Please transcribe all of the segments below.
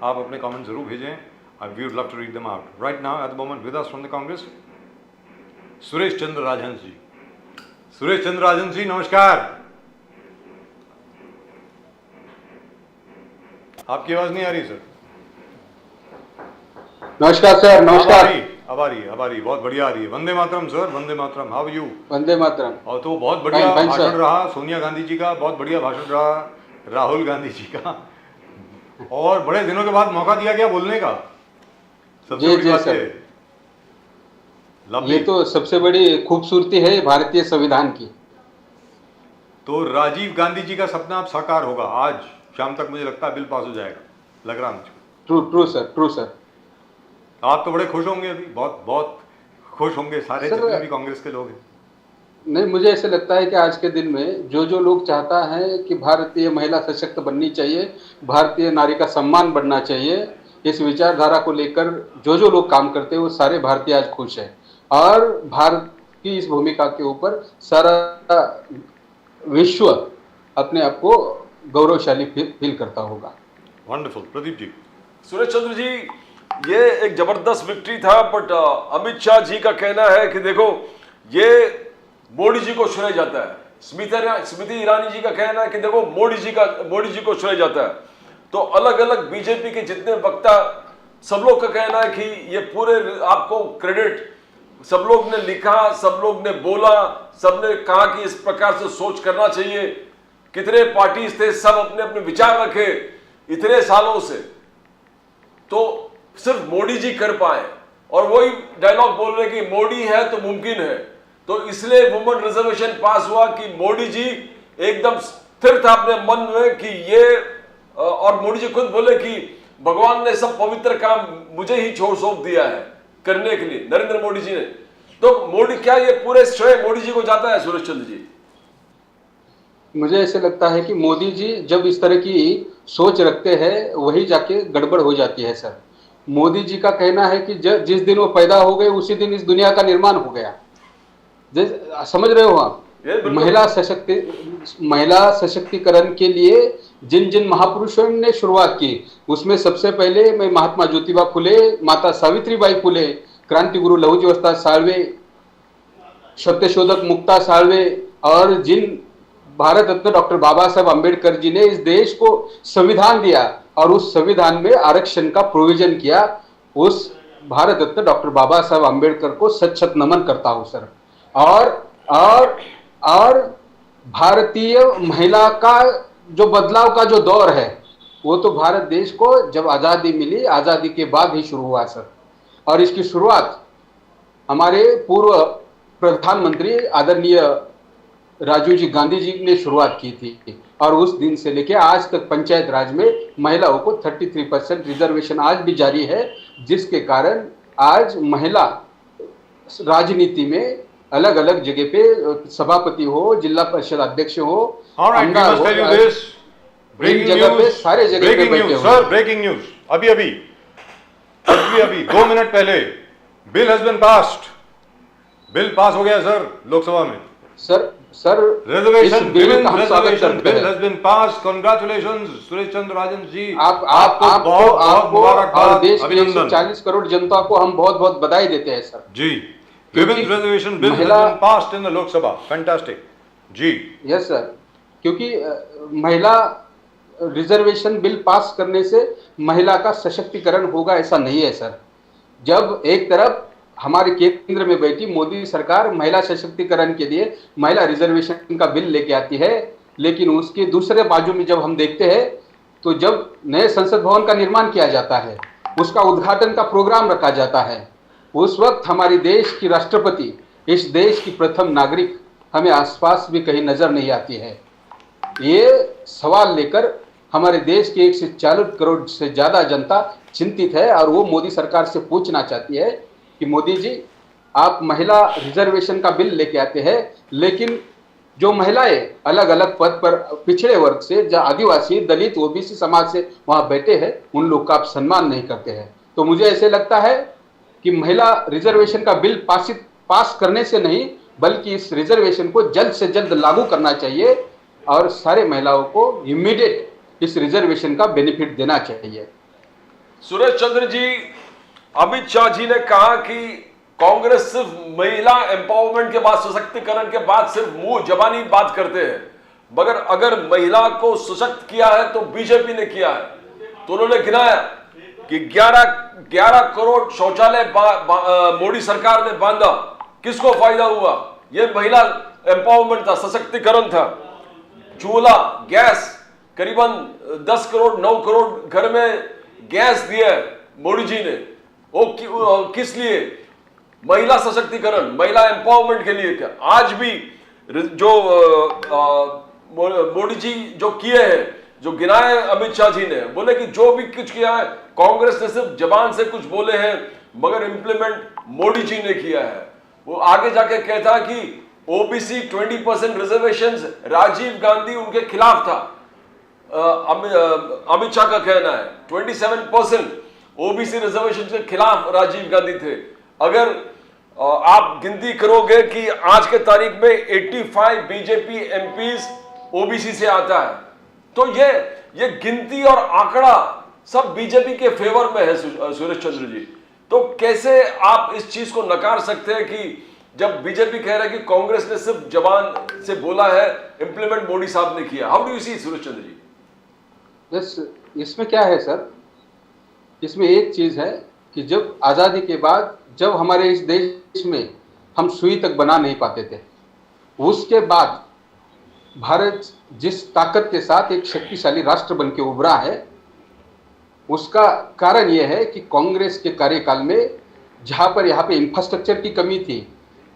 आप अपने कमेंट जरूर भेजें. We would love to read them out. Right now, at the moment, with us from the Congress, Suresh Chandra Rajhans जी. सुरेश चंद्र राजहंस जी, नमस्कार. आपकी आवाज नहीं आ रही सर. नमस्कार सर. नमस्कार. अब आ रही, बहुत बढ़िया आ रही है. वंदे मातरम सर, वंदे मातरम. How are you? वंदे मातरम. और तो बहुत बढ़िया भाषण रहा सोनिया गांधी जी का, बहुत बढ़िया भाषण रहा राहुल गांधी जी का, और बड़े दिनों के बाद मौका दिया गया बोलने का. सबसे बड़ी बात है, ये तो सबसे बड़ी खूबसूरती है भारतीय संविधान की. तो राजीव गांधी जी का सपना अब साकार होगा. आज शाम तक मुझे लगता है बिल पास हो जाएगा, लग रहा मुझको. True sir, true sir. आप तो बड़े खुश होंगे अभी, बहुत बहुत खुश होंगे सारे जितने भी कांग्रेस के लोग हैं. नहीं, मुझे ऐसे लगता है कि आज के दिन में जो लोग चाहता है कि भारतीय महिला सशक्त बननी चाहिए, भारतीय नारी का सम्मान बढ़ना चाहिए, इस विचारधारा को लेकर जो लोग काम करते हैं वो सारे भारतीय आज खुश हैं. और भारत की इस भूमिका के ऊपर सारा विश्व अपने आप को गौरवशाली फील करता होगा. वंडरफुल. प्रदीप जी. सुरेश चंद्र जी, ये एक जबरदस्त विक्ट्री था, बट अमित शाह जी का कहना है कि देखो ये मोदी जी को चुना जाता है. स्मृति ईरानी जी का कहना है कि देखो मोदी जी को चुना जाता है. तो अलग अलग बीजेपी के जितने वक्ता, सब लोग का कहना है कि ये पूरे आपको क्रेडिट, सब लोग ने लिखा, सब लोग ने बोला, सब ने कहा कि इस प्रकार से सोच करना चाहिए. कितने पार्टीज थे, सब अपने अपने विचार रखे इतने सालों से, तो सिर्फ मोदी जी कर पाए. और वही डायलॉग बोल रहे कि मोदी है तो मुमकिन है. तो इसलिए वुमेन रिजर्वेशन पास हुआ कि मोदी जी एकदम स्थिर था अपने मन में कि ये, और मोदी जी खुद बोले कि भगवान ने सब पवित्र काम मुझे ही सौंप दिया है करने के लिए, नरेंद्र मोदी जी ने. तो मोदी, क्या ये पूरे श्रेय मोदी जी को जाता है सुरेश चंद्र जी? मुझे ऐसे लगता है कि मोदी जी जब इस तरह की सोच रखते हैं वही जाके गड़बड़ हो जाती है सर. मोदी जी का कहना है कि जिस दिन वो पैदा हो गए उसी दिन इस दुनिया का निर्माण हो गया. समझ रहे हो आप? महिला सशक्तिकरण के लिए जिन महापुरुषों ने शुरुआत की, उसमें सबसे पहले मैं महात्मा ज्योतिबा फुले, माता सावित्रीबाई फुले, क्रांति गुरु लहुजी वस्ताद साळवे, सत्यशोधक मुक्ता साळवे, और जिन भारत रत्न डॉक्टर बाबा साहब अम्बेडकर जी ने इस देश को संविधान दिया और उस संविधान में आरक्षण का प्रोविजन किया, उस भारत रत्न डॉक्टर बाबा साहब अम्बेडकर को सत नमन करता हूं सर. और भारतीय महिला का जो बदलाव का जो दौर है वो तो भारत देश को जब आजादी मिली, आजादी के बाद ही शुरू हुआ सर. और इसकी शुरुआत हमारे पूर्व प्रधानमंत्री आदरणीय राजीव जी गांधी जी ने शुरुआत की थी. और उस दिन से लेकर आज तक पंचायत राज में महिलाओं को 33% रिजर्वेशन आज भी जारी है, जिसके कारण आज महिला राजनीति में अलग अलग जगह पे सभापति हो, जिला परिषद अध्यक्ष हो, जगह पे सारे जगह पे बैठे हो. सर, ब्रेकिंग न्यूज अभी 2 मिनट पहले bill has been passed. Bill pass हो गया सर लोकसभा में. Sir reservation bill has been pass. Congratulations Suresh Chandra Rajhans ji. आप बहुत मुबारकबाद. देश की 140 करोड़ जनता को हम बहुत बहुत बधाई देते हैं sir ji. Women's reservation bill has been passed in the Lok Sabha. Fantastic. जी. Yes sir. क्योंकि महिला रिजर्वेशन बिल पास करने से महिला का सशक्तिकरण होगा ऐसा नहीं है सर. जब एक तरफ हमारे केंद्र में बैठी मोदी सरकार महिला सशक्तिकरण के लिए महिला रिजर्वेशन का बिल लेके आती है, लेकिन उसके दूसरे बाजू में जब हम देखते हैं तो जब नए संसद भवन का निर्माण किया जाता है, उसका उद्घाटन का प्रोग्राम रखा जाता है, उस वक्त हमारी देश की राष्ट्रपति, इस देश की प्रथम नागरिक हमें आसपास भी कहीं नजर नहीं आती है. ये सवाल लेकर हमारे देश की 140 करोड़ से ज्यादा जनता चिंतित है और वो मोदी सरकार से पूछना चाहती है कि मोदी जी, आप महिला रिजर्वेशन का बिल लेके आते हैं, लेकिन जो महिलाएं अलग अलग पद पर पिछड़े वर्ग से, जो आदिवासी, दलित, ओबीसी समाज से वहां बैठे हैं, उन लोग का आप सम्मान नहीं करते हैं. तो मुझे ऐसे लगता है कि महिला रिजर्वेशन का बिल पास करने से नहीं, बल्कि इस रिजर्वेशन को जल्द से जल्द लागू करना चाहिए और सारे महिलाओं को इमीडिएट इस रिजर्वेशन का बेनिफिट देना चाहिए. सुरेश चंद्र जी, अमित शाह जी ने कहा कि कांग्रेस सिर्फ महिला एम्पावरमेंट के बाद, सशक्तिकरण के बाद सिर्फ मुंह जबानी बात करते हैं, मगर अगर महिला को सशक्त किया है तो बीजेपी ने किया है। तो उन्होंने गिनाया कि 11 करोड़ शौचालय मोदी सरकार ने बांधा, किसको फायदा हुआ? यह महिला एम्पावरमेंट था, सशक्तिकरण था। चूल्हा, गैस, करीबन 10 करोड़ 9 करोड़ घर में गैस दिया मोदी जी ने। वो किस लिए? महिला सशक्तिकरण, महिला एम्पावरमेंट के लिए। क्या आज भी जो मोदी जी जो किए हैं, जो गिनाए अमित शाह जी ने, बोले कि जो भी कुछ किया है कांग्रेस ने सिर्फ जबान से कुछ बोले हैं, मगर इंप्लीमेंट मोदी जी ने किया है। वो आगे जाके कहता कि ओबीसी 20% रिजर्वेशंस राजीव गांधी उनके खिलाफ था। अमित शाह का कहना है 27% ओबीसी रिजर्वेशन के खिलाफ राजीव गांधी थे। अगर आप गिनती करोगे कि आज के तारीख में 85 बीजेपी एमपीज ओबीसी से आता है, तो ये गिनती और आंकड़ा सब बीजेपी के फेवर में है सुरेश चंद्र जी। तो कैसे आप इस चीज को नकार सकते हैं कि जब बीजेपी कह रहा है कि कांग्रेस ने सिर्फ जबान से बोला है, इंप्लीमेंट मोदी साहब ने किया? How do you see Suresh Chandra ji? बस इसमें क्या है सर, इसमें एक चीज है कि जब आज़ादी के बाद जब हमारे इस देश में हम सुई तक बना नहीं पाते थे, उसके बाद भारत जिस ताकत के साथ एक शक्तिशाली राष्ट्र बन के उभरा है, उसका कारण यह है कि कांग्रेस के कार्यकाल में जहाँ पर यहाँ पे इंफ्रास्ट्रक्चर की कमी थी,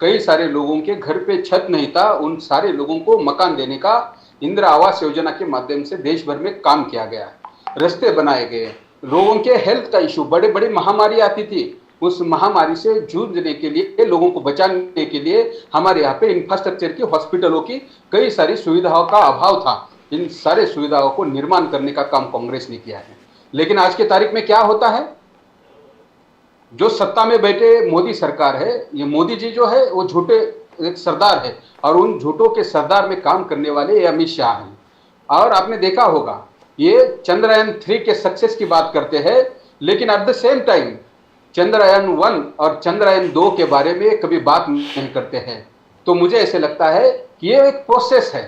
कई सारे लोगों के घर पे छत नहीं था, उन सारे लोगों को मकान देने का इंदिरा आवास योजना के माध्यम से देश भर में काम किया गया, रास्ते बनाए गए। लोगों के हेल्थ का इशू, बड़े बड़े महामारी आती थी, उस महामारी से जूझने के लिए, लोगों को बचाने के लिए हमारे यहाँ पे इंफ्रास्ट्रक्चर की, हॉस्पिटलों की कई सारी सुविधाओं का अभाव था। इन सारे सुविधाओं को निर्माण करने का काम कांग्रेस ने किया है। लेकिन आज के तारीख में क्या होता है, जो सत्ता में बैठे मोदी सरकार है, ये मोदी जी जो है वो झूठे एक सरदार है, और उन झूठों के सरदार में काम करने वाले ये अमित शाह हैं। और आपने देखा होगा ये चंद्रयान 3 के सक्सेस की बात करते हैं, लेकिन at the same time Chandrayaan 1 और चंद्रयान 2 के बारे में कभी बात नहीं करते हैं। तो मुझे ऐसे लगता है कि ये एक प्रोसेस है,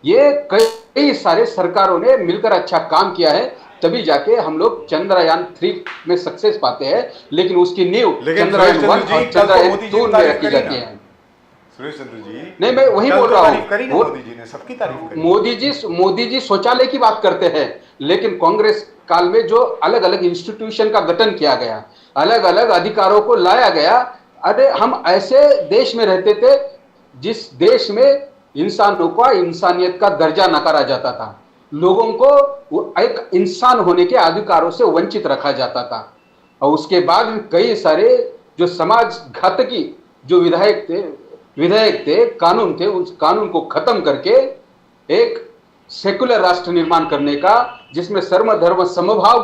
ये कई सारे सरकारों ने मिलकर अच्छा काम किया है, तभी जाके हम लोग चंद्रयान 3 में सक्सेस पाते हैं। लेकिन उसकी नींव चंद्रयान 1 और चंद्रयान 2 में रखी जाती है। सुरेश चंद्र जी, नहीं, मैं वही बोल रहा हूँ, मोदी जी ने सबकी तारीफ करी। मोदी जी शौचालय की बात करते हैं, लेकिन कांग्रेस काल में जो अलग अलग इंस्टीट्यूशन का गठन किया गया, अलग अलग अधिकारों को लाया गया, अरे हम ऐसे देश में रहते थे जिस देश में इंसानों का, इंसानियत का दर्जा नकारा जाता था, लोगों को एक इंसान होने के अधिकारों से वंचित रखा जाता था। और उसके बाद कई सारे जो समाज घातकी जो विधायक थे, कानून थे, उस कानून को खत्म करके एक सेकुलर राष्ट्र निर्माण करने का, जिसमें सर्व धर्म समभाव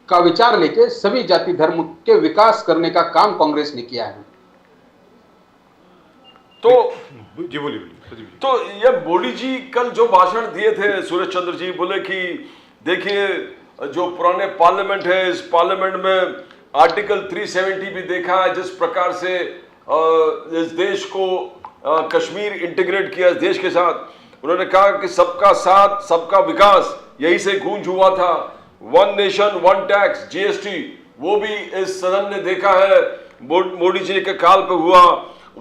का विचार लेके सभी जाति धर्म के विकास करने का काम कांग्रेस ने किया है। तो जी बोलिए। तो ये मोदी जी कल जो भाषण दिए थे सुरेश चंद्र जी, बोले कि देखिए जो पुराने पार्लियामेंट है, इस पार्लियामेंट में आर्टिकल 370 भी देखा है, जिस प्रकार से इस देश को कश्मीर इंटीग्रेट किया इस देश के साथ। उन्होंने कहा कि सबका साथ सबका विकास, यही से गूंज हुआ था। 1 नेशन 1 टैक्स, जीएसटी, वो भी इस सदन ने देखा है, मोदी जी के काल पे हुआ।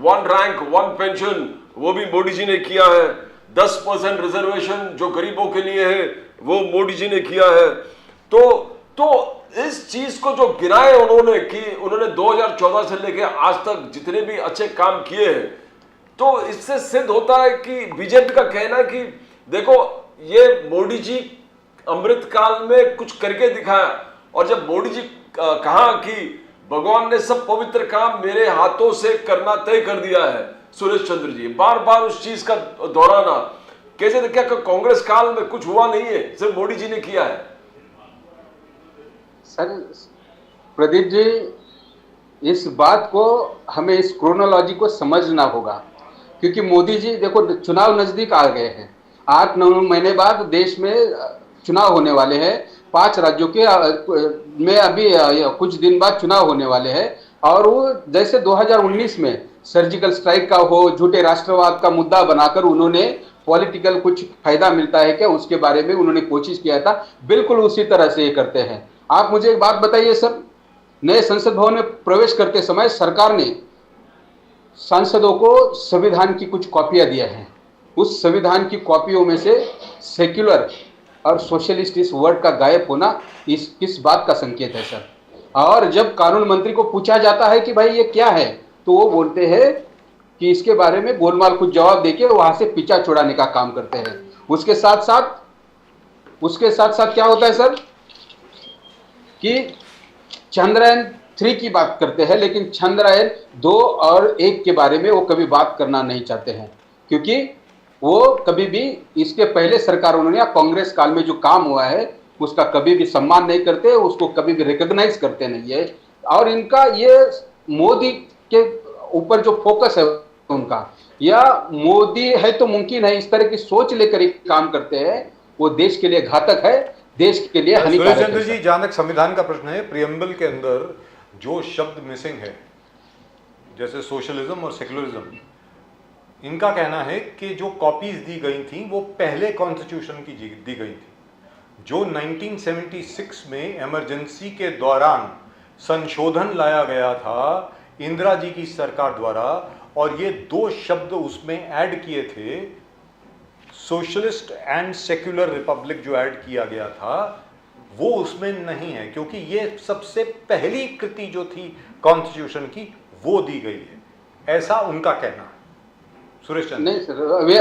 1 रैंक 1 पेंशन, वो भी मोदी जी ने किया है। 10% रिजर्वेशन जो गरीबों के लिए है, वो मोदी जी ने किया है। तो इस चीज को जो गिनाए उन्होंने कि उन्होंने 2014 से लेकर आज तक जितने भी अच्छे काम किए हैं, तो इससे सिद्ध होता है कि बीजेपी का कहना है कि देखो ये मोदी जी अमृत काल में कुछ करके दिखाया। और जब मोदी जी कहा कि भगवान ने सब पवित्र काम मेरे हाथों से करना तय कर दिया है, सुरेश चंद्र जी बार बार उस चीज का दोहराना, कैसे क्या कांग्रेस काल में कुछ हुआ नहीं है, सिर्फ मोदी जी ने किया है? सर प्रदीप जी, इस बात को हमें, इस क्रोनोलॉजी को समझना होगा, क्योंकि मोदी जी देखो चुनाव नजदीक आ गए हैं, 8-9 महीने बाद देश में चुनाव होने वाले हैं। 5 राज्यों के में अभी कुछ दिन बाद चुनाव होने वाले हैं, और वो जैसे 2019 में सर्जिकल स्ट्राइक का हो, झूठे राष्ट्रवाद का मुद्दा बनाकर उन्होंने पॉलिटिकल कुछ फायदा मिलता है क्या उसके बारे में उन्होंने कोशिश किया था, बिल्कुल उसी तरह से ये करते हैं। आप मुझे एक बात बताइए सर, नए संसद भवन में प्रवेश करते समय सरकार ने सांसदों को संविधान की कुछ कॉपियां दिया है। उस संविधान की कॉपियों में से सेक्युलर और सोशलिस्ट इस वर्ड का गायब होना इस किस बात का संकेत है सर? और जब कानून मंत्री को पूछा जाता है कि भाई ये क्या है, तो वो बोलते हैं कि इसके बारे में गोलमाल कुछ जवाब देके वहां से पीछा छुड़ाने का काम करते हैं। उसके साथ साथ क्या होता है सर कि चंद्रयान 3 की बात करते हैं, लेकिन चंद्रयान 2 और 1 के बारे में वो कभी बात करना नहीं चाहते हैं, क्योंकि वो कभी भी इसके पहले सरकारों ने या कांग्रेस काल में जो काम हुआ है उसका कभी भी सम्मान नहीं करते, उसको कभी भी रिकॉग्नाइज करते नहीं है। और इनका ये मोदी के ऊपर जो फोकस है उनका, या मोदी है तो मुमकिन है, इस तरह की सोच लेकर ही काम करते हैं, वो देश के लिए घातक है, देश के लिए हानिकारक है। चंद्र जी, जहां तक संविधान का प्रश्न है, प्रियम्बल के अंदर जो शब्द मिसिंग है, जैसे सोशलिज्म और सेक्युलरिज्म, इनका कहना है कि जो कॉपीज दी गई थी वो पहले कॉन्स्टिट्यूशन की दी गई थी, जो 1976 में इमरजेंसी के दौरान संशोधन लाया गया था इंदिरा जी की सरकार द्वारा, और ये 2 शब्द उसमें ऐड किए थे, सोशलिस्ट एंड सेक्युलर रिपब्लिक जो ऐड किया गया था वो उसमें नहीं है, क्योंकि ये सबसे पहली कृति जो थी कॉन्स्टिट्यूशन की वो दी गई है, ऐसा उनका कहना है। सुरेश चंद्र नहीं सर, वे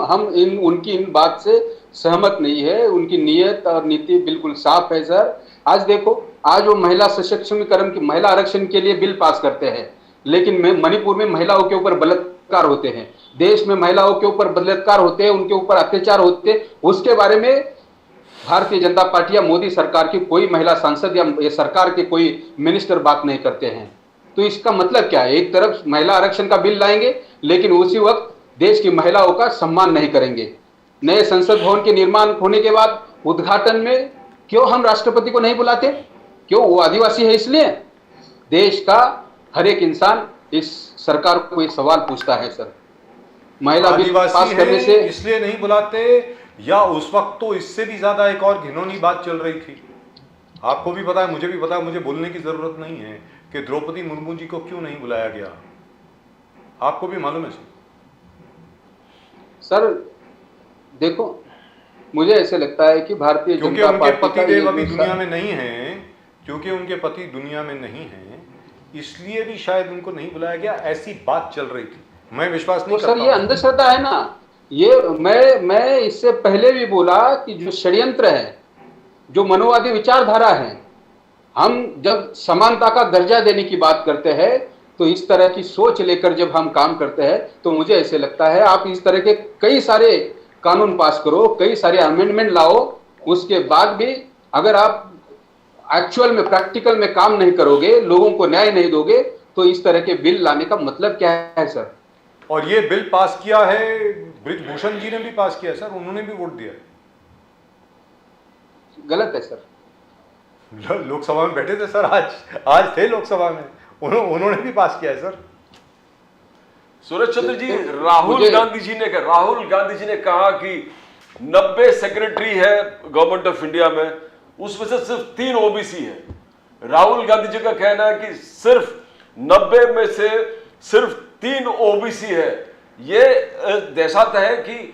हम उनकी इन बात से सहमत नहीं है। उनकी नीयत और नीति बिल्कुल साफ है सर। आज देखो, आज वो महिला सशक्तिकरण की, महिला आरक्षण के लिए बिल पास करते हैं, लेकिन मणिपुर में महिलाओं के ऊपर बलात्कार होते हैं, देश में महिलाओं के ऊपर बलात्कार होते हैं, उनके ऊपर अत्याचार होते हैं, उसके बारे में भारतीय जनता पार्टी या मोदी सरकार की कोई महिला सांसद या सरकार के कोई मिनिस्टर बात नहीं करते हैं। तो इसका मतलब क्या है? एक तरफ महिला आरक्षण का बिल लाएंगे, लेकिन उसी वक्त देश की महिलाओं का सम्मान नहीं करेंगे। नए संसद भवन के निर्माण होने के बाद उद्घाटन में क्यों हम राष्ट्रपति को नहीं बुलाते? क्यों? वो आदिवासी है इसलिए? देश का हर एक इंसान इस सरकार को एक सवाल पूछता है सर, महिला बिल पास करने से इसलिए नहीं बुलाते, या उस वक्त तो इससे भी ज्यादा एक और घिनौनी बात चल रही थी। आपको भी पता है, मुझे भी पता है, मुझे बोलने की जरूरत नहीं है कि द्रौपदी मुर्मू जी को क्यों नहीं बुलाया गया। आपको भी मालूम है सर। देखो, मुझे ऐसे लगता है कि भारतीय जनता पार्टी का पतिदेव अभी दुनिया में नहीं है, क्योंकि उनके पति दुनिया में नहीं है, इसलिए भी शायद उनको नहीं बुलाया गया, ऐसी बात चल रही थी। मैं विश्वास नहीं करता। सर, ये अंधश्रद्धा है ना। ये मैं इससे पहले भी बोला कि जो षड्यंत्र है, जो मनोवादी विचारधारा है, हम जब समानता का दर्जा देने की बात करते हैं, तो इस तरह की सोच लेकर जब हम काम करते हैं, तो मुझे ऐसे लगता है आप इस तरह के कई सारे कानून पास करो, कई सारे अमेंडमेंट लाओ, उसके बाद भी अगर आप एक्चुअल में, प्रैक्टिकल में काम नहीं करोगे, लोगों को न्याय नहीं दोगे, तो इस तरह के बिल लाने का मतलब क्या है सर? और ये बिल पास किया है, ब्रिजभूषण जी ने भी पास किया है सर, उन्होंने भी वोट दिया है। गलत है सर। लोकसभा में बैठे थे सर, आज थे लोकसभा में, उन्होंने भी पास किया है सर। सुरेश चंद्र जी, राहुल गांधी जी ने कहा कि 90 सेक्रेटरी है गवर्नमेंट ऑफ इंडिया में, उसमें से सिर्फ 3 ओबीसी है। राहुल गांधी जी का कहना है कि सिर्फ 90 में से सिर्फ 3 ओबीसी है। ये दर्शाता है कि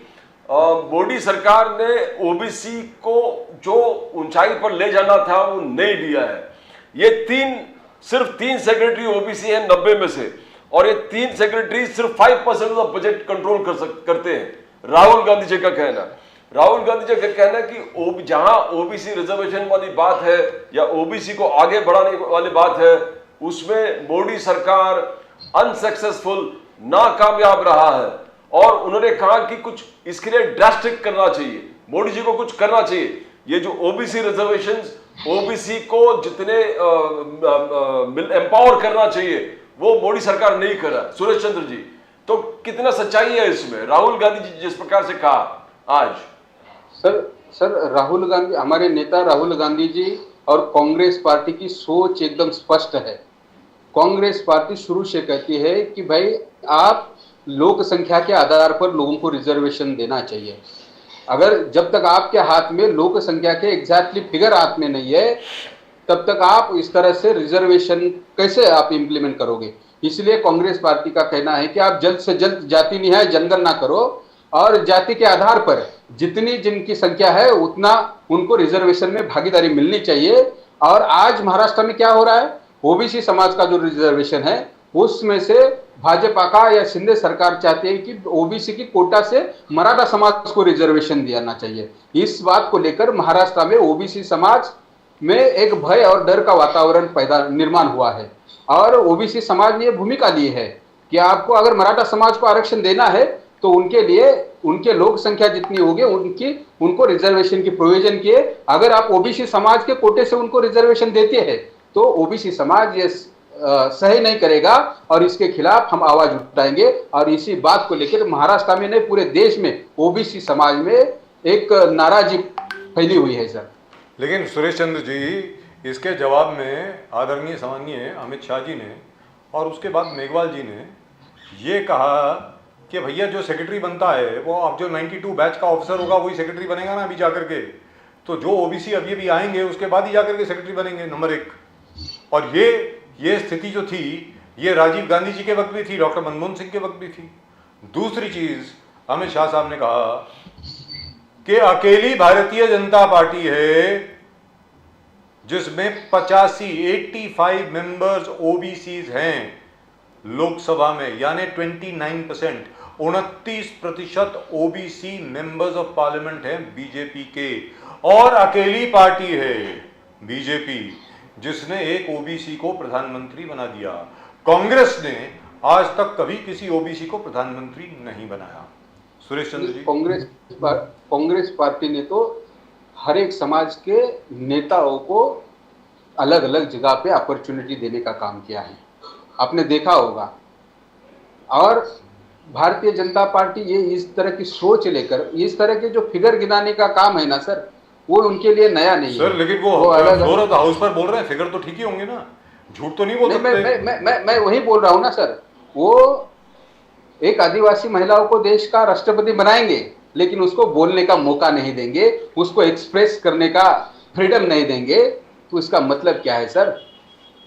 मोदी सरकार ने ओबीसी को जो ऊंचाई पर ले जाना था वो नहीं लिया है। ये सिर्फ 3 सेक्रेटरी ओबीसी है 90 में से, और ये 3 सेक्रेटरी सिर्फ 5% ऑफ बजट कंट्रोल करते हैं। राहुल गांधी जी का कहना है कि जहां ओबीसी रिजर्वेशन वाली बात है या ओबीसी को आगे बढ़ाने वाली बात है, उसमें मोदी सरकार अनसक्सेसफुल, नाकामयाब रहा है। और उन्होंने कहा कि कुछ इसके लिए ड्रास्टिक करना चाहिए, मोदी जी को कुछ करना चाहिए। ये जो ओबीसी रिजर्वेशंस, ओबीसी को जितने एम्पावर करना चाहिए वो मोदी सरकार नहीं कर रहा। सुरेश चंद्र जी, तो कितना सच्चाई है इसमें? राहुल गांधी जी जिस प्रकार से कहा आज। सर, सर, राहुल गांधी, हमारे नेता राहुल गांधी जी और कांग्रेस पार्टी की सोच एकदम स्पष्ट है। कांग्रेस पार्टी शुरू से कहती है कि भाई आप लोक संख्या के आधार पर लोगों को रिजर्वेशन देना चाहिए। अगर जब तक आपके हाथ में लोक संख्या के एग्जैक्टली फिगर हाथ में नहीं है, तब तक आप इस तरह से रिजर्वेशन कैसे आप इम्प्लीमेंट करोगे। इसलिए कांग्रेस पार्टी का कहना है कि आप जल्द से जल्द जाति न्याय जनगणना करो और जाति के आधार पर जितनी जिनकी संख्या है उतना उनको रिजर्वेशन में भागीदारी मिलनी चाहिए। और आज महाराष्ट्र में क्या हो रहा है, ओबीसी समाज का जो रिजर्वेशन है उसमें से भाजपा का या शिंदे सरकार चाहती है कि ओबीसी की कोटा से मराठा समाज को रिजर्वेशन दिया चाहिए। इस बात को लेकर महाराष्ट्र में ओबीसी समाज में एक भय और डर का वातावरण पैदा निर्माण हुआ है। और ओबीसी समाज ने यह भूमिका ली है कि आपको अगर मराठा समाज को आरक्षण देना है तो उनके लिए उनके लोक संख्या जितनी होगी उनको रिजर्वेशन की प्रोविजन किए। अगर आप ओबीसी समाज के कोटे से उनको रिजर्वेशन देते हैं तो ओबीसी समाज ये सही नहीं करेगा और इसके खिलाफ हम आवाज उठाएंगे। और इसी बात को लेकर महाराष्ट्र में नहीं पूरे देश में ओबीसी समाज में एक नाराजगी फैली हुई है सर। लेकिन सुरेश चंद्र जी, इसके जवाब में आदरणीय सम्माननीय अमित शाह जी ने और उसके बाद मेघवाल जी ने ये कहा कि भैया जो सेक्रेटरी बनता है वो अब जो 92 बैच का ऑफिसर होगा वही सेक्रेटरी बनेगा ना अभी जाकर के। तो जो ओबीसी अभी भी आएंगे उसके बाद ही जाकर के सेक्रेटरी बनेंगे, नंबर एक। और ये स्थिति जो थी ये राजीव गांधी जी के वक्त भी थी, डॉक्टर मनमोहन सिंह के वक्त भी थी। दूसरी चीज अमित शाह साहब ने कहा कि अकेली भारतीय जनता पार्टी है जिसमें 85 मेंबर्स ओबीसीज हैं लोकसभा में, यानी 29%, 29% ओबीसी मेंबर्स ऑफ पार्लियामेंट हैं बीजेपी के। और अकेली पार्टी है बीजेपी जिसने एक ओबीसी को प्रधानमंत्री बना दिया। कांग्रेस ने आज तक कभी किसी ओबीसी को प्रधानमंत्री नहीं बनाया। सुरेश चंद्र जी, कांग्रेस पार्टी ने तो हर एक समाज के नेताओं को अलग अलग जगह पे अपॉर्चुनिटी देने का काम किया है, आपने देखा होगा। और भारतीय जनता पार्टी ये इस तरह की सोच लेकर इस तरह के जो फिगर गिनाने का काम है ना सर, वो उनके लिए नया नहीं सर, है। लेकिन वो अलग हाउस पर बोल रहे हैं, फिगर तो ठीक ही होंगे ना, झूठ तो नहीं बोल सकते। मैं वही बोल रहा हूँ ना सर, वो एक आदिवासी महिलाओं को देश का राष्ट्रपति बनाएंगे लेकिन उसको बोलने का मौका नहीं देंगे, उसको एक्सप्रेस करने का फ्रीडम नहीं देंगे। तो इसका मतलब क्या है सर,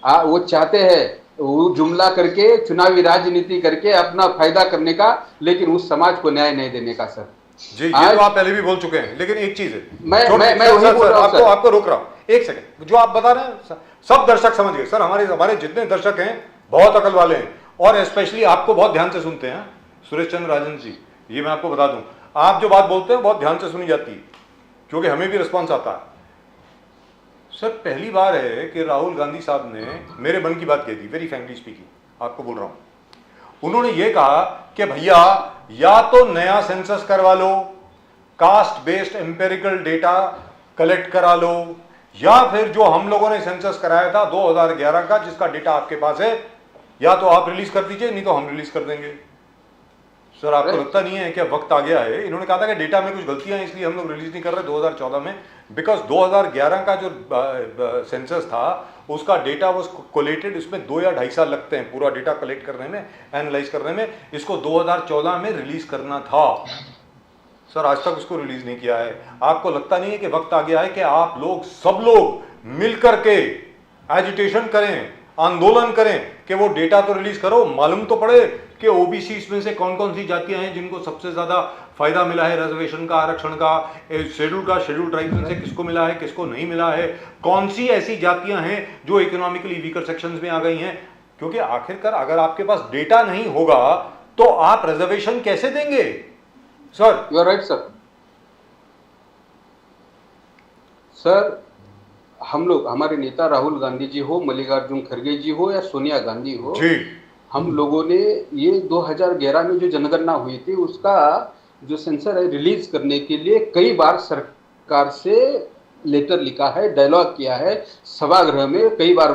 वो चाहते हैं वो जुमला करके चुनावी राजनीति करके अपना फायदा करने का, लेकिन उस समाज को न्याय नहीं देने का सर। जी, ये तो आप पहले भी बोल चुके हैं। लेकिन एक चीज है, मैं वही बोल रहा हूं, आपको रोक रहा हूं एक सेकंड। जो आप बता रहे हैं सब दर्शक समझ गए सर, हमारे जितने दर्शक हैं बहुत अकल वाले हैं और स्पेशली आपको बहुत ध्यान से सुनते हैं। सुरेश चंद्र राजन जी, ये मैं आपको बता दूं, आप जो बात बोलते हैं बहुत ध्यान से सुनी जाती है क्योंकि हमें भी रिस्पॉन्स आता है। सर, पहली बार है कि राहुल गांधी साहब ने मेरे मन की बात कही थी, वेरी फ्रैंकली स्पीकिंग, आपको बोल रहा हूं। उन्होंने ये कहा कि भैया या तो नया सेंसस करवा लो, caste based empirical data collect करा लो, या फिर जो हम लोगों ने सेंसस कराया था 2011 का जिसका डेटा आपके पास है, या तो आप रिलीज कर दीजिए नहीं तो हम रिलीज कर देंगे। सर, आपको लगता नहीं है कि वक्त आ गया है? इन्होंने कहा था कि डेटा में कुछ गलतियां हैं इसलिए हम लोग रिलीज नहीं कर रहे 2014 में, बिकॉज 2011 का जो सेंसस था उसका डेटा वो कोलेटेड, इसमें 2 या 2.5 साल लगते हैं पूरा डेटा कलेक्ट करने में, एनालाइज करने में। इसको 2014 में रिलीज करना था सर, आज तक उसको रिलीज नहीं किया है। आपको लगता नहीं है कि वक्त आ गया है कि आप लोग सब लोग मिलकर के एजिटेशन करें, आंदोलन करें कि वो डेटा तो रिलीज करो, मालूम तो पड़े कि ओबीसी इसमें से कौन कौन सी जातियां हैं जिनको सबसे ज्यादा फायदा मिला है रिजर्वेशन का, आरक्षण का, शेड्यूल ट्राइब्स में से किसको मिला है, किसको नहीं मिला है, कौन सी ऐसी जातियां हैं जो इकोनॉमिकली वीकर सेक्शंस में आ गई हैं। क्योंकि आखिरकार अगर आपके पास डेटा नहीं होगा तो आप रिजर्वेशन कैसे देंगे? Sir, you are right sir. Sir, हम लोग, हमारे नेता राहुल गांधी जी हो, मल्लिकार्जुन खड़गे जी हो या सोनिया गांधी हो जी, हम लोगों ने ये 2011 में जो जनगणना हुई थी उसका जो सेंसर है रिलीज करने के लिए कई बार सरकार से लेटर लिखा है, डायलॉग किया है, सभागृह में कई बार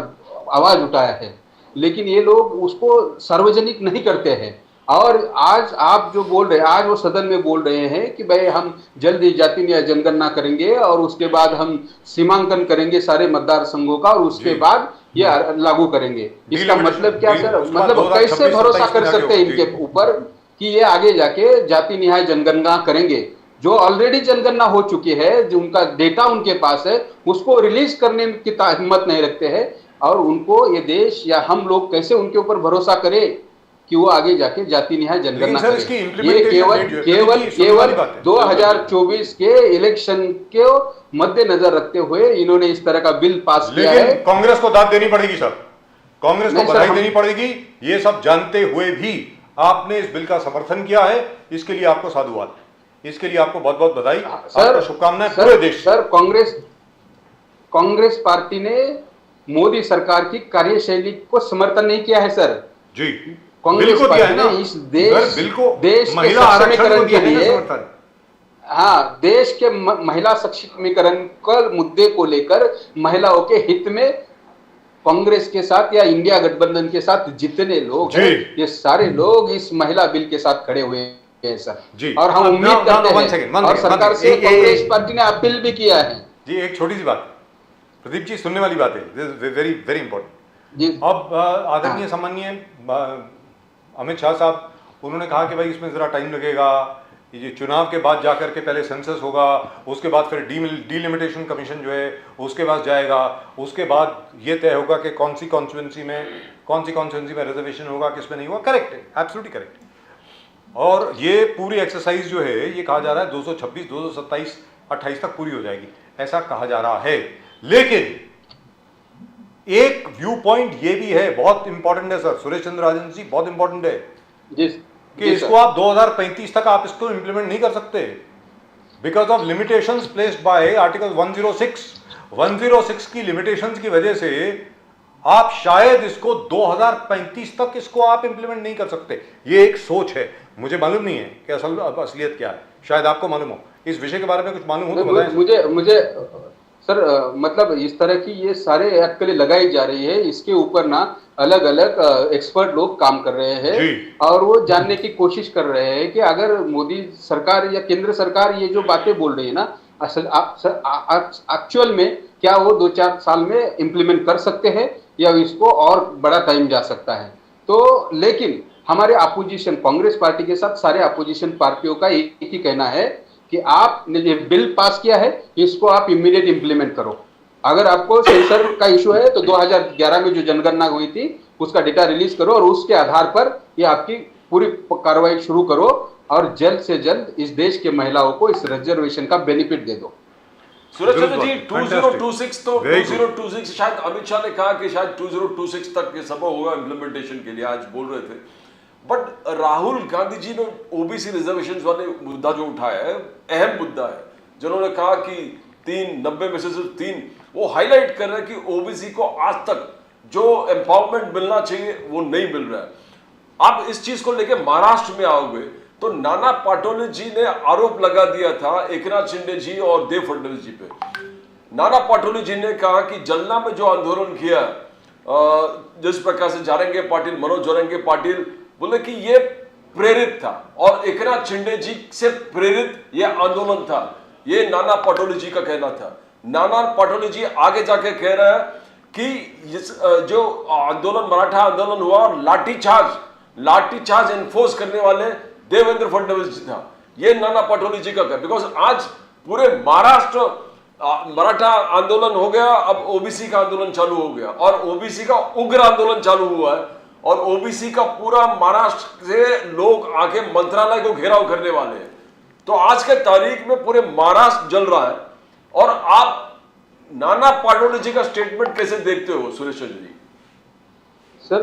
आवाज उठाया है, लेकिन ये लोग उसको सार्वजनिक नहीं करते हैं। और आज आप जो बोल रहे हैं, आज वो सदन में बोल रहे हैं कि भाई हम जल्द ही जाति न्याय जनगणना करेंगे और उसके बाद हम सीमांकन करेंगे सारे मतदार संघों का और उसके बाद ये लागू करेंगे। इसका मतलब क्या सर, मतलब कैसे भरोसा कर सकते हैं इनके ऊपर कि ये आगे जाके जाति न्याय जनगणना करेंगे? जो ऑलरेडी जनगणना हो चुकी है, जो उनका डेटा उनके पास है, उसको रिलीज करने की हिम्मत नहीं रखते हैं। और उनको ये देश या हम लोग कैसे उनके ऊपर भरोसा करें कि वो आगे जाके जाति न्याय जनगणना करें? ये केवल 2024 के इलेक्शन के मद्देनजर रखते हुए इन्होंने इस तरह का बिल पास किया है। कांग्रेस को दाद देनी पड़ेगी सर, कांग्रेस को बधाई देनी पड़ेगी। ये सब जानते हुए भी आपने इस बिल का समर्थन किया है, इसके लिए आपको साधुवाद, इसके लिए आपको बहुत बहुत बधाई, आपको शुभकामनाएं पूरे देश। सर कांग्रेस पार्टी ने मोदी सरकार की कार्यशैली को समर्थन नहीं किया है सर जी। कांग्रेस पार्टी ने इस देश महिला आरक्षण के लिए, हाँ, देश के महिला सशक्तिकरण के मुद्दे को लेकर महिलाओं के हित में कांग्रेस के साथ या इंडिया गठबंधन के साथ जितने लोग हैं, ये सारे लोग इस महिला बिल के साथ खड़े हुए हैं सर जी। और हम उम्मीद करते हैं और सरकार से कांग्रेस पार्टी ने अपील भी किया है जी। एक छोटी सी बात प्रदीप जी, सुनने वाली बात है, वेरी वेरी इंपॉर्टेंट जी। अब आदरणीय सम्माननीय अमित शाह साहब, उन्होंने कहा कि भाई इसमें जरा टाइम लगेगा, ये चुनाव के बाद जाकर के पहले सेंसस होगा, उसके बाद फिर डीलिमिटेशन कमीशन जो है उसके पास जाएगा, उसके बाद ये तय होगा कि कौन सी कॉन्स्टिट्यूंसी में रिजर्वेशन होगा, किस में नहीं होगा। करेक्ट है, एब्सोल्युटली करेक्ट। और ये पूरी एक्सरसाइज जो है, ये कहा जा रहा है 226, 227, 28 तक पूरी हो जाएगी, ऐसा कहा जा रहा है। लेकिन एक व्यू पॉइंट ये भी है, बहुत इंपॉर्टेंट है सर, सुरेश चंद्र राजन जी, बहुत इंपॉर्टेंट है कि इसको आप 2035 तक आप इसको इंप्लीमेंट नहीं कर सकते because of limitations placed bye article 106 की लिमिटेशंस की वजह से आप शायद इसको 2035 तक इसको आप इंप्लीमेंट नहीं कर सकते। ये एक सोच है, मुझे मालूम नहीं है कि असलियत क्या है, शायद आपको मालूम हो। इस विषय के बारे में कुछ मालूम हो तो बताएं। मुझे सर, मतलब इस तरह की ये सारे अटकलें लगाई जा रही है, इसके ऊपर ना अलग अलग एक्सपर्ट लोग काम कर रहे हैं और वो जानने की कोशिश कर रहे हैं कि अगर मोदी सरकार या केंद्र सरकार ये जो बातें बोल रही है ना, एक्चुअल में क्या वो 2-4 साल में इंप्लीमेंट कर सकते हैं या इसको और बड़ा टाइम जा सकता है। तो लेकिन हमारे अपोजिशन, कांग्रेस पार्टी के साथ सारे अपोजिशन पार्टियों का एक ही कहना है कि आपने ये बिल पास किया है, इसको आप इमीडिएट इंप्लीमेंट करो। अगर आपको सेंसर का इशू है तो 2011 में जो जनगणना हुई थी उसका डेटा रिलीज करो और उसके आधार पर ये आपकी पूरी कार्रवाई शुरू करो और जल्द से जल्द इस देश के महिलाओं को इस रिजर्वेशन का बेनिफिट दे दो। सुरेश चंद्र जी, 2026 तो 2026 शायद अमित शाह ने कहा कि शायद 2026 तक ये सब होगा इम्प्लीमेंटेशन के लिए, आज बोल रहे थे। बट राहुल गांधी जी ने ओबीसी रिजर्वेशन वाले मुद्दा जो उठाया है, अहम मुद्दा है, जिन्होंने कहा कि 90 में से सिर्फ 3, वो हाईलाइट कर रहे हैं कि ओबीसी को आज तक जो एम्पावरमेंट मिलना चाहिए वो नहीं मिल रहा है। आप इस चीज को लेकर महाराष्ट्र में आओगे तो नाना पाटोले जी ने आरोप लगा दिया था एकनाथ शिंदे जी और देव फडणवीस जी पे। नाना पाटोले जी ने कहा कि जलना में जो आंदोलन किया, जिस प्रकार से जारंगे पाटिल, मनोज जारंगे पाटिल बोले कि ये प्रेरित था और एकनाथ शिंदे जी से प्रेरित ये आंदोलन था, ये नाना पाटोले जी का कहना था। नाना पाटोले जी आगे जाके कह रहे हैं कि जो आंदोलन, मराठा आंदोलन हुआ और लाठीचार्ज एनफोर्स करने वाले देवेंद्र फडणवीस जी था, ये नाना पाटोले जी का कहना। बिकॉज आज पूरे महाराष्ट्र मराठा आंदोलन हो गया, अब ओबीसी का आंदोलन चालू हो गया और ओबीसी का उग्र आंदोलन चालू हुआ है और ओबीसी का पूरा महाराष्ट्र से लोग आके मंत्रालय को घेराव करने वाले हैं। तो आज के तारीख में पूरे महाराष्ट्र जल रहा है और आप नाना पाटोले जी का स्टेटमेंट कैसे देखते हो सुरेश चंद्र जी? सर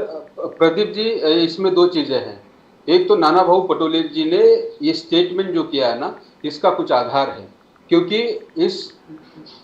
प्रदीप जी, इसमें 2 चीजें हैं। एक तो नाना भाऊ पटोले जी ने ये स्टेटमेंट जो किया है ना, इसका कुछ आधार है, क्योंकि इस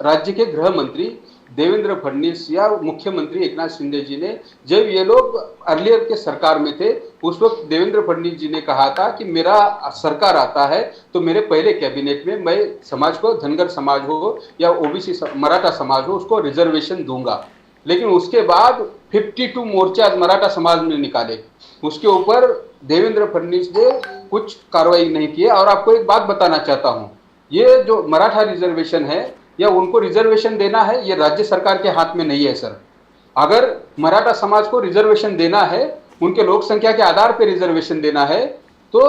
राज्य के गृह मंत्री देवेंद्र फडणवीस या मुख्यमंत्री एकनाथ शिंदे जी ने, जब ये लोग अर्लियर के सरकार में थे, उस वक्त देवेंद्र फडणवीस जी ने कहा था कि मेरा सरकार आता है तो मेरे पहले कैबिनेट में मैं समाज को, धनगर समाज हो या ओबीसी मराठा समाज हो, उसको रिजर्वेशन दूंगा। लेकिन उसके बाद 52 मोर्चे आज मराठा समाज ने निकाले, उसके ऊपर देवेंद्र फडणवीस ने कुछ कार्रवाई नहीं की है। और आपको एक बात बताना चाहता हूं, ये जो मराठा रिजर्वेशन है या उनको रिजर्वेशन देना है, ये राज्य सरकार के हाथ में नहीं है सर। अगर मराठा समाज को रिजर्वेशन देना है, उनके लोक संख्या के आधार पर रिजर्वेशन देना है, तो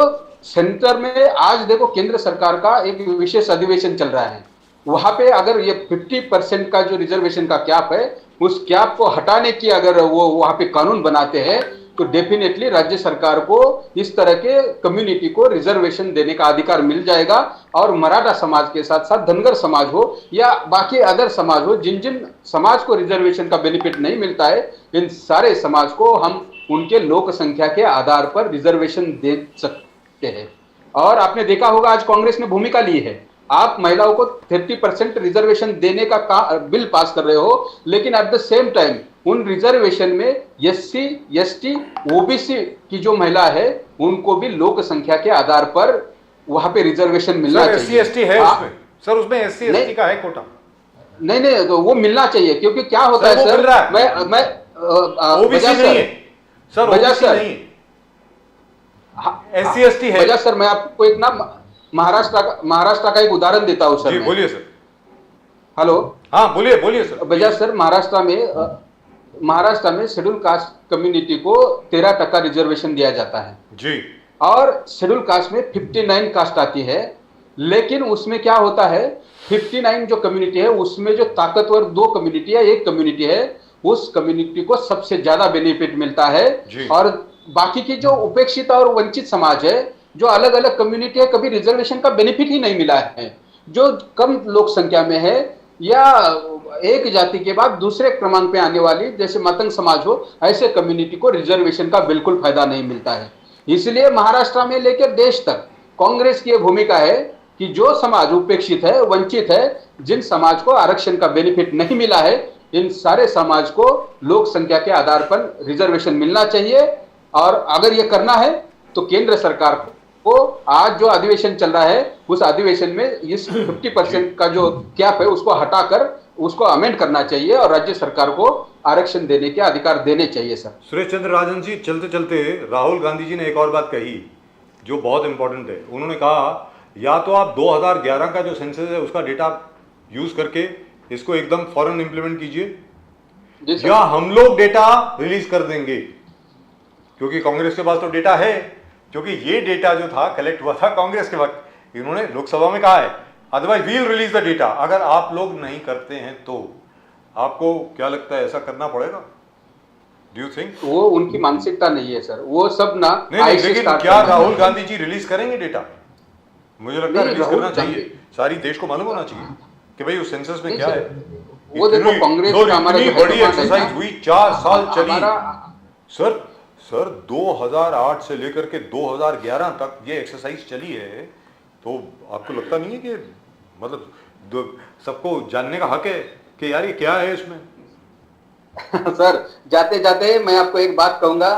सेंटर में आज देखो केंद्र सरकार का एक विशेष अधिवेशन चल रहा है, वहां पे अगर ये 50% का जो रिजर्वेशन का कैप है, उस कैप को हटाने की अगर वो वहां पे कानून बनाते हैं, तो डेफिनेटली राज्य सरकार को इस तरह के कम्युनिटी को रिजर्वेशन देने का अधिकार मिल जाएगा। और मराठा समाज के साथ साथ धनगर समाज हो या बाकी अदर समाज हो, जिन जिन समाज को रिजर्वेशन का बेनिफिट नहीं मिलता है, इन सारे समाज को हम उनके लोक संख्या के आधार पर रिजर्वेशन दे सकते हैं। और आपने देखा होगा आज कांग्रेस ने भूमिका ली है, आप महिलाओं को 30% रिजर्वेशन देने का बिल पास कर रहे हो, लेकिन एट द सेम टाइम उन रिजर्वेशन में SC, ST, OBC की जो महिला है उनको भी लोक संख्या के आधार पर वहां पे रिजर्वेशन मिलना चाहिए। SC ST है उसमें सर, उसमें SC ST का है कोटा। नहीं, तो वो मिलना चाहिए, क्योंकि क्या होता है सर, मैं OBC नहीं है सर, OBC नहीं है, SC ST है। वजह सर, मैं आपको एक ना महाराष्ट्र का एक उदाहरण देता हूं सर। जी बोलिए सर। हेलो, हाँ बोलिए सर। वजह सर, महाराष्ट्र में शेड्यूल कास्ट कम्युनिटी को 13% रिजर्वेशन दिया जाता है जी, और शेड्यूल कास्ट में 59 कास्ट आती है, लेकिन उसमें क्या होता है, 59 जो कम्युनिटी है उसमें जो ताकतवर 2 कम्युनिटी है, एक कम्युनिटी है, उस कम्युनिटी को सबसे ज्यादा बेनिफिट मिलता है। और बाकी की जो उपेक्षित और वंचित समाज है, जो अलग अलग कम्युनिटी है, कभी रिजर्वेशन का बेनिफिट ही नहीं मिला है। जो कम लोक संख्या में है या एक जाति के बाद दूसरे क्रमांक पे आने वाली, जैसे मतंग समाज हो, ऐसे कम्युनिटी को रिजर्वेशन का बिल्कुल फायदा नहीं मिलता है। इसलिए महाराष्ट्र में लेकर देश तक कांग्रेस की भूमिका है कि जो समाज उपेक्षित है, वंचित है, जिन समाज को आरक्षण का बेनिफिट नहीं मिला है, इन सारे समाज को लोक संख्या के आधार पर रिजर्वेशन मिलना चाहिए। और अगर ये करना है तो केंद्र सरकार को आज जो अधिवेशन चल रहा है, उस अधिवेशन में इस 50% का जो कैप है उसको हटाकर उसको अमेंड करना चाहिए और राज्य सरकार को आरक्षण देने के अधिकार देने चाहिए सर। सुरेश चंद्र राजन जी, चलते चलते राहुल गांधी जी ने एक और बात कही जो बहुत इंपॉर्टेंट है। उन्होंने कहा या तो आप 2011 का जो सेंसस है उसका डेटा यूज करके इसको एकदम फौरन इंप्लीमेंट कीजिए, या हम लोग डेटा रिलीज कर देंगे, क्योंकि कांग्रेस के पास तो डेटा है, क्योंकि ये डेटा जो था कलेक्ट हुआ था कांग्रेस के वक्त। इन्होंने लोकसभा में कहा है otherwise we'll release the data. अगर आप लोग नहीं करते हैं तो आपको क्या लगता है ऐसा करना पड़ेगा? Do you think? वो उनकी मानसिकता नहीं है सर, वो सब ना नहीं, लेकिन क्या राहुल गांधी जी रिलीज करेंगे डेटा? मुझे लगता है रिलीज करना चाहिए, सारी देश को मालूम होना चाहिए कि भाई उस सेंसस में क्या है। वो देखो कांग्रेस का हमारा बड़ी एक्सरसाइज हुई, 4 साल चली सर 2008 से लेकर के 2011 तक ये एक्सरसाइज चली है। तो आपको लगता नहीं है कि मतलब सबको जानने का हक है कि यार ये क्या है इसमें? सर जाते जाते मैं आपको एक बात कहूंगा,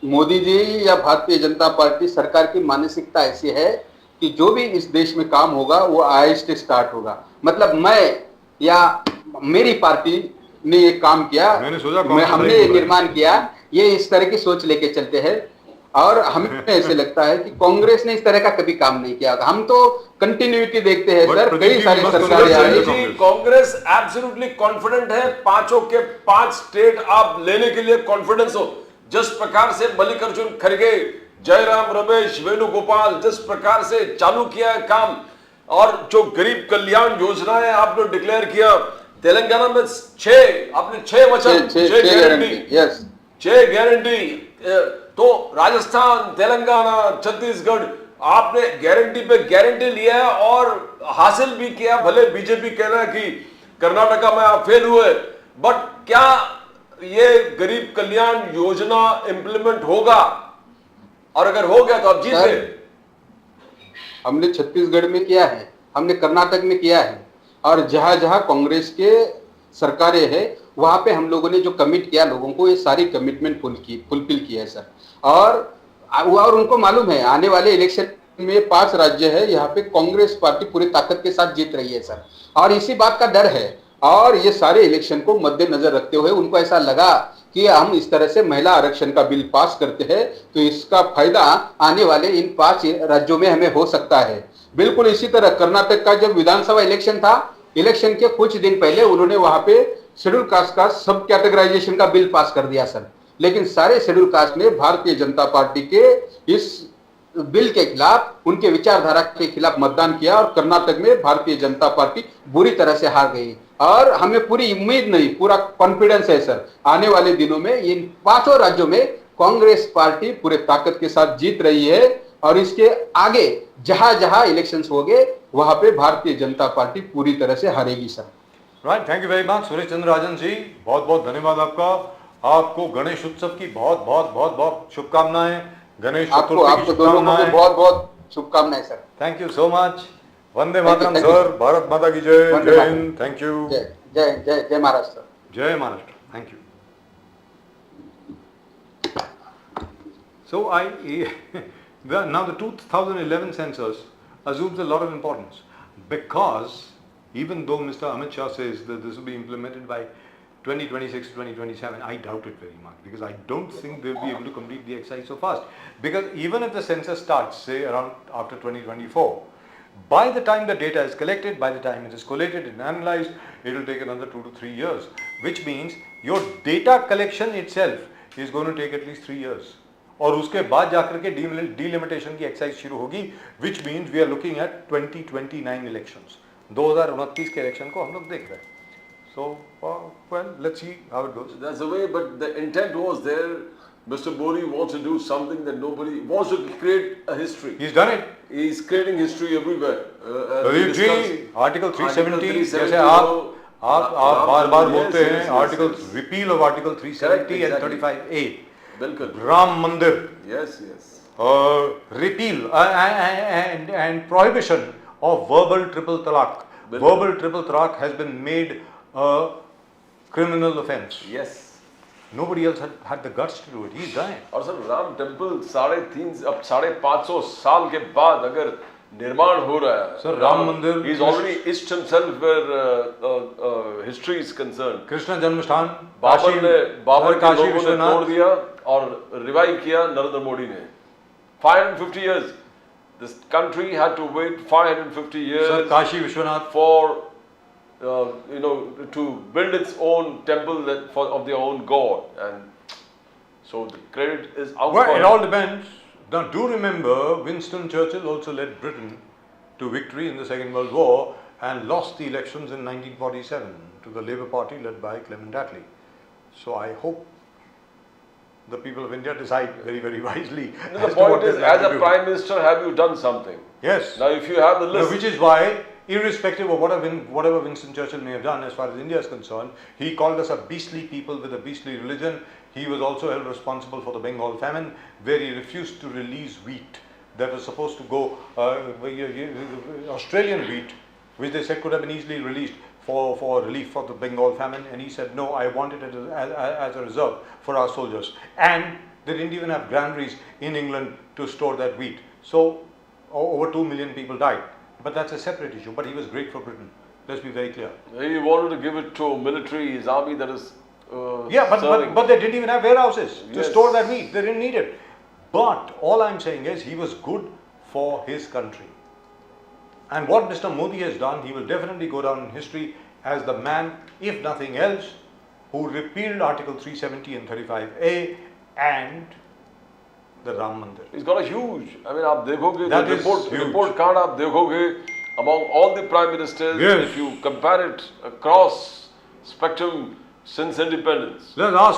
मोदी जी या भारतीय जनता पार्टी सरकार की मानसिकता ऐसी है कि जो भी इस देश में काम होगा वो आहिस्ते स्टार्ट होगा। मतलब मैं या मेरी पार्टी ने ये काम किया, हमने ये निर्माण किया, ये इस तरह की सोच लेके चलते हैं। और हमें ऐसे लगता है कि कांग्रेस ने इस तरह का कभी काम नहीं किया। हम तो कंटिन्यूटी देखते हैं सर, कई सारी सरकारें आ रही हैं। कांग्रेस एब्सोल्युटली कॉन्फिडेंट है, 5 के 5 स्टेट आप लेने के लिए कॉन्फिडेंस हो। जिस प्रकार से मल्लिकार्जुन खड़गे, जयराम रमेश, वेणुगोपाल जिस प्रकार से चालू किया है काम, और जो गरीब कल्याण योजनाएं आपने डिक्लेयर किया, तेलंगाना में 6 आपने 6 वचन, 6 गारंटी, 6 गारंटी, तो राजस्थान, तेलंगाना, छत्तीसगढ़ आपने गारंटी पे गारंटी लिया है और हासिल भी किया। भले बीजेपी कहना है कि कर्नाटका में आप फेल हुए, बट क्या ये गरीब कल्याण योजना इंप्लीमेंट होगा? और अगर हो गया तो आप जीत गए। हमने छत्तीसगढ़ में किया है, हमने कर्नाटक में किया है, और जहां जहां कांग्रेस के सरकारें हैं वहां पे हम लोगों ने जो कमिट किया लोगों को, ये सारी कमिटमेंट फुलफिल किया है सर। और उनको मालूम है आने वाले इलेक्शन में 5 राज्य है, यहाँ पे कांग्रेस पार्टी पूरी ताकत के साथ जीत रही है सर। और इसी बात का डर है, और ये सारे इलेक्शन को मद्देनजर रखते हुए उनको ऐसा लगा कि हम इस तरह से महिला आरक्षण का बिल पास करते हैं तो इसका फायदा आने वाले इन 5 राज्यों में हमें हो सकता है। बिल्कुल इसी तरह कर्नाटक का जब विधानसभा इलेक्शन था, इलेक्शन के कुछ दिन पहले उन्होंने वहां पे शेड्यूल कास्ट का सब कैटेगराइजेशन का बिल पास कर दिया सर, लेकिन सारे शेड्यूल कास्ट ने भारतीय जनता पार्टी के इस बिल के खिलाफ, उनके विचारधारा के खिलाफ मतदान किया और कर्नाटक में भारतीय जनता पार्टी बुरी तरह से हार गई। और हमें पूरी उम्मीद नहीं, पूरा कॉन्फिडेंस है सर, आने वाले दिनों में इन 5 राज्यों में कांग्रेस पार्टी पूरे ताकत के साथ जीत रही है और इसके आगे जहां जहां इलेक्शंस होंगे वहां पे भारतीय जनता पार्टी पूरी तरह से हारेगी sir. Right, thank you very much Suresh Chandra Rajan ji, बहुत बहुत धन्यवाद आपका। आपको गणेश उत्सव की बहुत बहुत बहुत बहुत शुभकामनाएं। गणेश आपको चतुर्थी की दोनों को शुभकामनाएं। बहुत बहुत शुभकामनाएं sir. Thank you so much. Vande Mataram Thank you, sir, Bharat माता की जय। वंदे जय मातरम। Hind, thank you. जय जय जय जय महाराष्ट्र। जय Maharashtra, thank you. So now the 2011 census assumes a lot of importance because even though Mr. Amit Shah says that this will be implemented by 2026 to 2027, I doubt it very much because I don't think they'll be able to complete the exercise so fast. Because even if the census starts, say around after 2024, by the time the data is collected, by the time it is collated and analyzed, it will take another 2 to 3 years, which means your data collection itself is going to take at least 3 years. और उसके बाद जाकर के delimitation की exercise शुरू होगी, which means we are looking at 2029 elections. 2029 के election को हम लोग देख रहे हैं. So, well, let's see how it goes. That's the way, but the intent was there. Mr. Modi wants to do something that nobody wants to create a history. He's done it. He's creating history everywhere. Pradeep ji, article 370 जैसे आप बार-बार बोलते हैं, article repeal of article 370 and 35A. बिल्कुल। राम मंदिर. Yes, yes. Repeal and prohibition of verbal triple talaq. Verbal triple talaq has been made a criminal offence. Yes. Nobody else had the guts to do it. He's done it. और sir Ram temple 550 साल के बाद अगर निर्माण हो रहा है, sir Ram मंदिर he is already itched himself where history is concerned. Krishna जन्मस्थान बाबर के काशी लोगों ने विश्वनाथ तोड़ दिया और रिवाइव किया नरेंद्र मोदी ने. 550 years. This country had to wait 550 years sir Kashi Vishwanath for to build its own temple of their own god, and so the credit is out. Well, for it him. all depends. Now, do remember Winston Churchill also led Britain to victory in the Second World War and lost the elections in 1947 to the Labour Party led by Clement Attlee. So I hope the people of India decide very, very wisely. No, the point is, as a Prime Minister, have you done something? Yes. Now, if you have the list, Which is why, irrespective of whatever Winston Churchill may have done as far as India is concerned, he called us a beastly people with a beastly religion. He was also held responsible for the Bengal famine, where he refused to release wheat that was supposed to go, Australian wheat, which they said could have been easily released for relief for the Bengal famine, and he said no, I want it as a reserve for our soldiers. And they didn't even have granaries in England to store that wheat. So over 2 million people died. But that's a separate issue. But he was great for Britain. Let's be very clear. he wanted to give it to military, his army that is. But they didn't even have warehouses to Yes. store that wheat. They didn't need it. But all I'm saying is he was good for his country. And what Mr. Modi has done, he will definitely go down in history as the man, if nothing else, who repealed Article 370 and 35A and the Ram Mandir. He's got a huge. I mean, आप देखोगे That the is huge. report card आप देखोगे among all the prime ministers. Yes. If you compare it across spectrum since independence. Let's ask